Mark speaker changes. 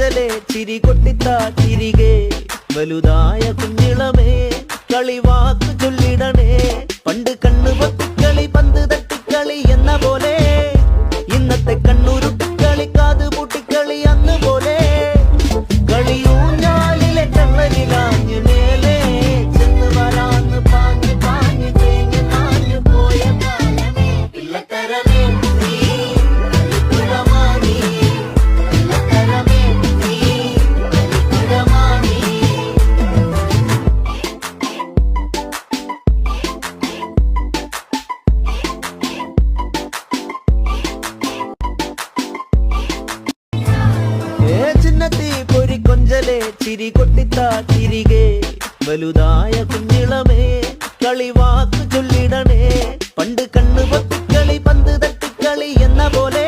Speaker 1: കൊഞ്ചലെ ചിരി കൊട്ടിത്താ തിരികെ വലുതായ കുഞ്ഞിളമേ കളിവാക്ക് ചൊല്ലിടണേ പണ്ട് കണ്ണു പൊത്തിക്കളി പന്ത് തട്ടിക്കളി എന്ന പോലെ ഇന്നത്തെ കണ്ണുരുട്ടിക്കളി കാത് പൂട്ടിക്കളി അന്ന് പോലെ കളിയൂഞ്ഞാലിലെ കള്ളനിലാഞ്ഞു മേലെ ചെന്ന് വരാന്ന് പാഞ്ഞു പാഞ്ഞു തേഞ്ഞു നാഞ്ഞു പോയ കാലമേ പിള്ളത്തരമേ നീ കളിക്കുടമാണി പിള്ളത്തരമേ നീ കളിക്കുടമാണി ചിന്നത്തി പൊരി കൊഞ്ചലെ ചിരി കൊട്ടിത്താ തിരികെ വലുതായ കുഞ്ഞിളമേ കളിവാക്ക് ചൊല്ലിടണേ പണ്ട് കണ്ണു പൊത്തിക്കളി പന്ത് തട്ടിക്കളി എന്ന പോലെ